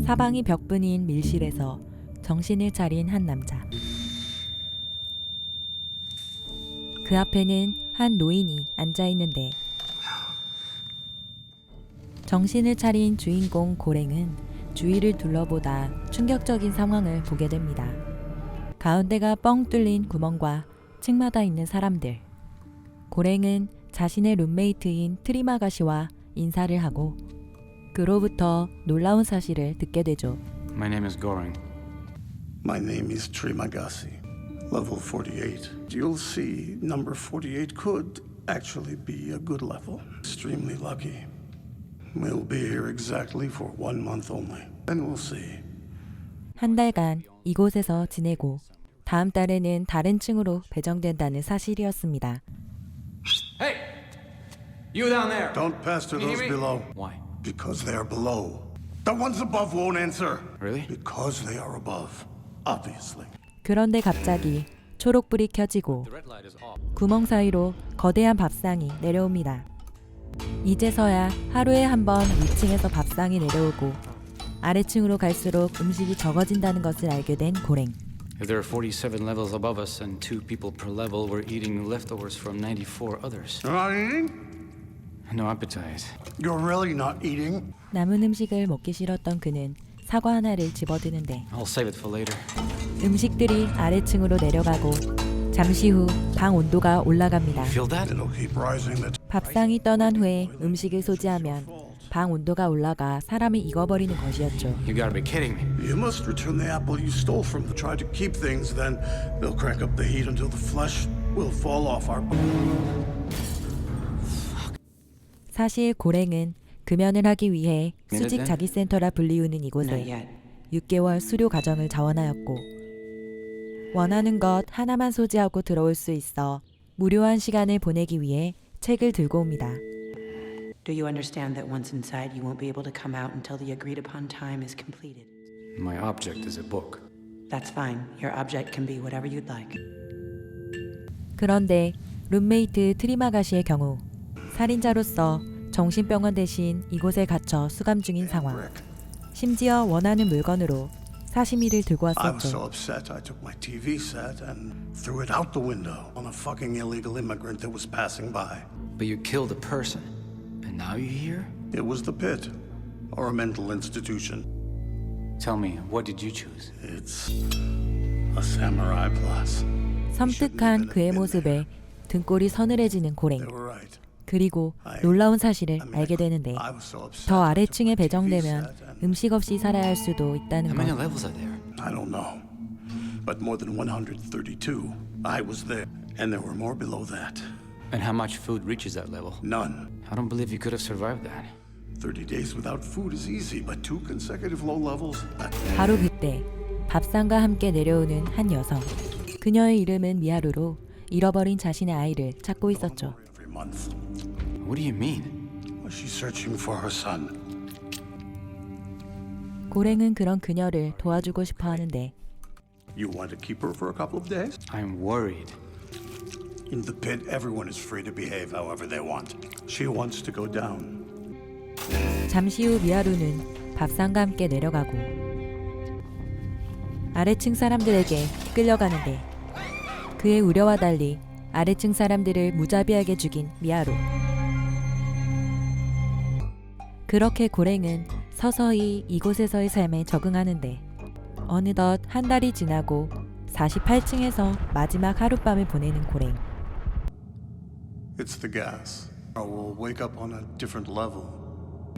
사방이 벽분인 밀실에서 정신을 차린 한 남자. 그 앞에는 한 노인이 앉아 있는데 정신을 차린 주인공 고랭은 주위를 둘러보다 충격적인 상황을 보게 됩니다. 가운데가 뻥 뚫린 구멍과 층마다 있는 사람들. 고랭은 자신의 룸메이트인 트리마가시와 인사를 하고 그로부터 놀라운 사실을 듣게 되죠. My name is Goring. My name is Trimagasi, level 48. You'll see number 48 could actually be a good level. Extremely lucky. We'll be here exactly for 1 month only. Then we'll see. 한 달간 이곳에서 지내고 다음 달에는 다른 층으로 배정된다는 사실이었습니다. Hey! You down there! Don't pass to Can you those hear me? below. Why? Because they are below. The ones above won't answer. Really? Because they are above. Obviously. 그런데 갑자기 초록불이 켜지고 The red light is off. 구멍 사이로 거대한 밥상이 내려옵니다. 이제서야 하루에 한 번 위층에서 밥상이 내려오고 아래층으로 갈수록 음식이 적어진다는 것을 알게 된 고랭. If there are 47 levels above us and 2 people per level, we're eating leftovers from 94 others. You're not eating? No appetite. You're really not eating? 남은 음식을 먹기 싫었던 그는 사과 하나를 집어드는데 I'll save it for later. 음식들이 아래층으로 내려가고 잠시 후 방 온도가 올라갑니다. Feel that? It'll keep rising. 밥상이 떠난 후에 음식을 소지하면 방 온도가 올라가 사람이 익어버리는 것이었죠. You gotta be kidding me. You must return the apple you stole from them. Try to keep things, then they'll crank up the heat until the flesh will fall off our bones. 사실 고랭은 금연을 하기 위해 수직 자기센터라 불리우는 이곳에 6개월 수료 과정을 자원하였고 원하는 것 하나만 소지하고 들어올 수 있어 무료한 시간을 보내기 위해 책을 들고 옵니다. Do you understand that once inside you won't be able to come out until the agreed upon time is completed? My object is a book. That's fine. Your object can be whatever you'd like. 그런데 룸메이트 트리마가시의 경우 살인자로서 정신병원 대신 이곳에 갇혀 수감 중인 상황. 심지어 원하는 물건으로 사시미를 들고 I was so 왔었죠. upset I took my TV set and threw it out the window on a fucking illegal immigrant that was passing by. But you killed a person. And now you're here? It was the pit, or a mental institution. Tell me, what did you choose? It's a samurai plus. 섬뜩한 그의 모습에 등골이 서늘해지는 고랭. They were right. 그리고 놀라운 사실을 알게 되는데 I was so upset. 더 I took 아래층에 my TV 배정되면 set and 음식 없이 살아야 할 수도 있다는 How many 것. levels are there? I don't know, but more than 132. I was there, and there were more below that. And how much food reaches that level? None. I don't believe you could have survived that. 30 days without food is easy, but 2 consecutive low levels? 바로 그때 밥상과 함께 내려오는 한 여성. 그녀의 이름은 미하루로 잃어버린 자신의 아이를 찾고 있었죠. Every month. What do you mean? She's searching for her son. 고랭은 그런 그녀를 도와주고 싶어 하는데 You want to keep her for a couple of days? I'm worried. In the pit, everyone is free to behave however they want. She wants to go down. 잠시 후 미하루는 밥상과 함께 내려가고 아래층 사람들에게 끌려가는데 그의 우려와 달리 아래층 사람들을 무자비하게 죽인 미하루. 그렇게 고랭은 서서히 이곳에서의 삶에 적응하는데 어느덧 한 달이 지나고 48층에서 마지막 하룻밤을 보내는 고랭. It's the gas. I will wake up on a different level.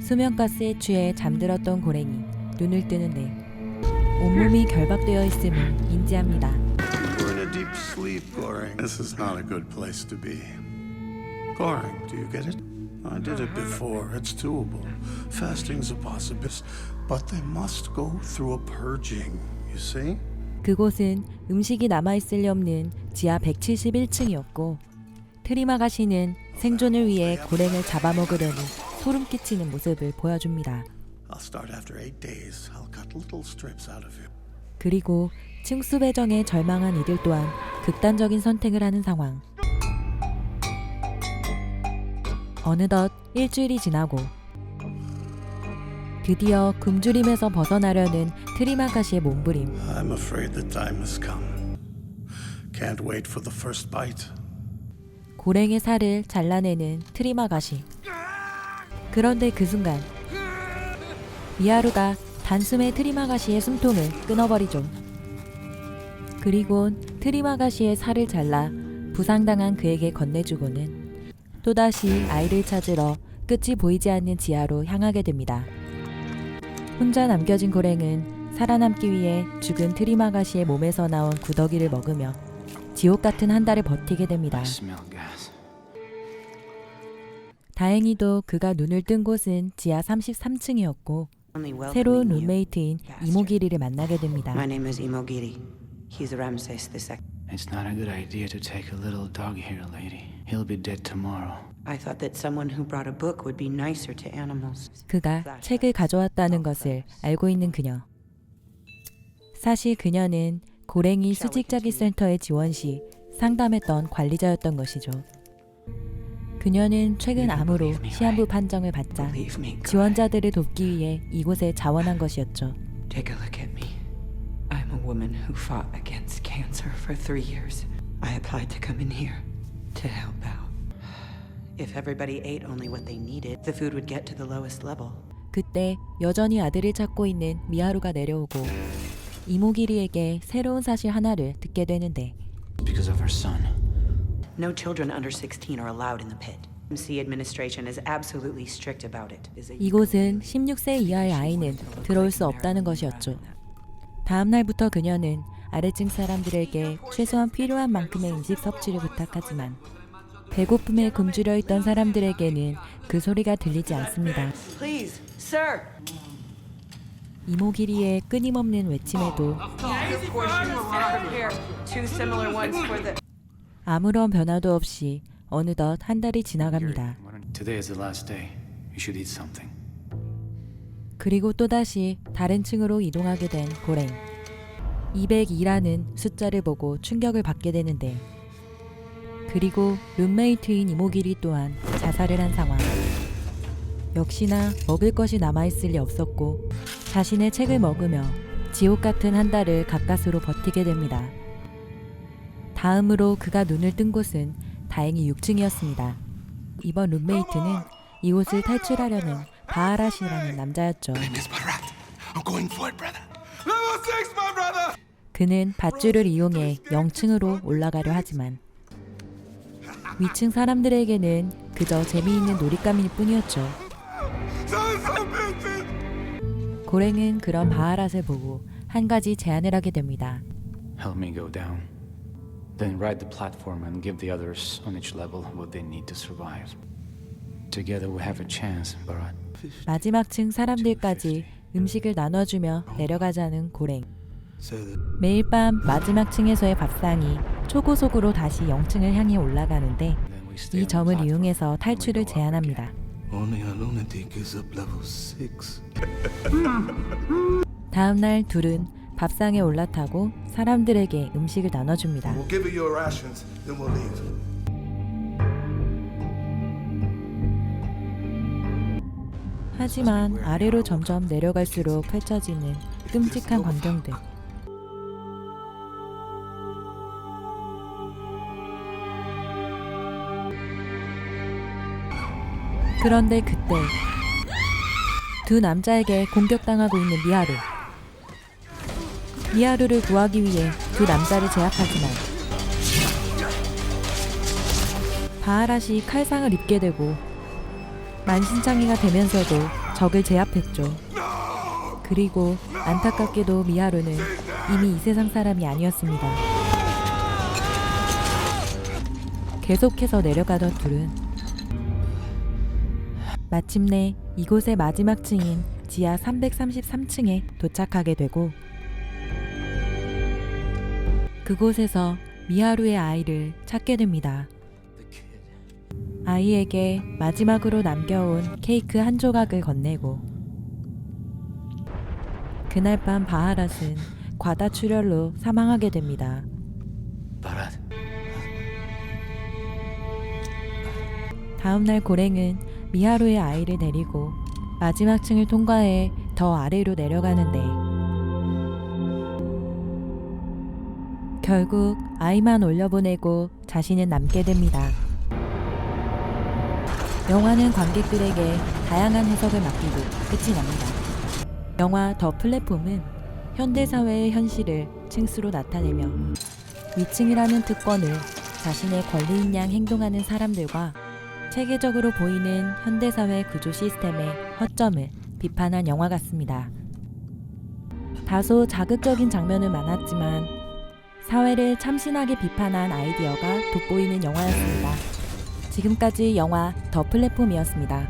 수면가스에 취해 잠들었던 고랭이 눈을 뜨는데 온몸이 결박되어 있음을 인지합니다. We're in a deep sleep, Goring. This is not a good place to be. Goring, do you get it? I did it before. It's doable. Fasting's a possibility, but they must go through a purging. You see? 그곳은 음식이 남아있을 리 없는 지하 171층이었고 트리마가시는 생존을 위해 고랭을 잡아먹으려는 소름 끼치는 모습을 보여줍니다. I'll start after 8 days. I'll cut little strips out of you. 그리고 층수 배정에 절망한 이들 또한 극단적인 선택을 하는 상황. 어느덧 일주일이 지나고 드디어 굶주림에서 벗어나려는 트리마가시의 몸부림. I'm afraid the time has come. Can't wait for the first bite. 고랭의 살을 잘라내는 트리마가시. 그런데 그 순간 미하루가 단숨에 트리마가시의 숨통을 끊어버리죠. 그리곤 트리마가시의 살을 잘라 부상당한 그에게 건네주고는 또다시 아이를 찾으러 끝이 보이지 않는 지하로 향하게 됩니다. 혼자 남겨진 고랭은 살아남기 위해 죽은 트리마가시의 몸에서 나온 구더기를 먹으며 지옥 같은 한 달을 버티게 됩니다. I smell gas. 다행히도 그가 눈을 뜬 곳은 지하 33층이었고 새로운 룸메이트인 이모기리를 만나게 됩니다. My name is Imogiri. He's Ramses II. It's not a good idea to take a little dog here, lady. He'll be dead tomorrow. I thought that someone who brought a book would be nicer to animals. 그가 책을 가져왔다는 것을 알고 있는 그녀. 사실 그녀는 고랭이 수직자기 센터에 지원 시 상담했던 관리자였던 것이죠. 그녀는 최근 암으로 시한부 판정을 받자 Believe me, 지원자들을 돕기 위해 이곳에 자원한 것이었죠. take a look at me. I'm a woman who fought against cancer for 3 years. I applied to come in here to help out. If everybody ate only what they needed, the food would get to the lowest level. 그때 여전히 아들을 찾고 있는 미하루가 내려오고 이모기리에게 새로운 사실 하나를 듣게 되는데 Because of her son. No children under 16 are allowed in the pit. MC administration is absolutely strict about it. 이곳은 16세 이하의 아이는 들어올 수 없다는 것이었죠. 다음 날부터 그녀는 아래층 사람들에게 최소한 필요한 만큼의 음식 섭취를 부탁하지만 배고픔에 굶주려 있던 사람들에게는 그 소리가 들리지 않습니다. Please, sir. 이모기리의 끊임없는 외침에도 Two similar ones for the. 아무런 변화도 없이 어느덧 한 달이 지나갑니다. Today is the last day. You should eat something. 그리고 또다시 다른 층으로 이동하게 된 고랭. 202라는 숫자를 보고 충격을 받게 되는데 그리고 룸메이트인 이모기리 또한 자살을 한 상황. 역시나 먹을 것이 남아있을 리 없었고 자신의 책을 먹으며 지옥 같은 한 달을 가까스로 버티게 됩니다. 다음으로 그가 눈을 뜬 곳은 다행히 6층이었습니다. 이번 룸메이트는 이곳을 탈출하려는 바하라시라는 남자였죠. 그는 밧줄을 이용해 0층으로 올라가려 하지만 위층 사람들에게는 그저 재미있는 놀잇감일 뿐이었죠. 고랭은 그런 바하랏을 보고 한 가지 제안을 하게 됩니다. Help me go down. Then ride the platform and give the others on each level what they need to survive. Together we have a chance, Barat. 마지막 층 사람들까지 음식을 나눠주며 내려가자는 고랭. 매일 밤 마지막 층에서의 밥상이 초고속으로 다시 0층을 향해 올라가는데 Then we stay 이 on the 점을 platform 이용해서 and we 탈출을 go up 제안합니다. Only a lunatic is up level 6. 다음 날 둘은 밥상에 올라타고 사람들에게 음식을 나눠줍니다. We'll give you your rations, then we'll leave. 하지만 아래로 점점 내려갈수록 펼쳐지는 끔찍한 광경들. 그런데 그때 두 남자에게 공격당하고 있는 미하루. 미하루를 구하기 위해 두 남자를 제압하지만 바하랏이 칼상을 입게 되고 만신창이가 되면서도 적을 제압했죠. 그리고 안타깝게도 미하루는 이미 이 세상 사람이 아니었습니다. 계속해서 내려가던 둘은 마침내 이곳의 마지막 층인 지하 333층에 도착하게 되고 그곳에서 미하루의 아이를 찾게 됩니다. 아이에게 마지막으로 남겨온 케이크 한 조각을 건네고 그날 밤 바하랏은 과다출혈로 사망하게 됩니다. Barat. 다음날 고랭은 미하루의 아이를 데리고 마지막 층을 통과해 더 아래로 내려가는데 결국 아이만 올려보내고 자신은 남게 됩니다. 영화는 관객들에게 다양한 해석을 맡기고 끝이 납니다. 영화 더 플랫폼은 현대사회의 현실을 층수로 나타내며 위층이라는 특권을 자신의 권리인 양 행동하는 사람들과 체계적으로 보이는 현대사회 구조 시스템의 허점을 비판한 영화 같습니다. 다소 자극적인 장면은 많았지만 사회를 참신하게 비판한 아이디어가 돋보이는 영화였습니다. 지금까지 영화 더 플랫폼이었습니다.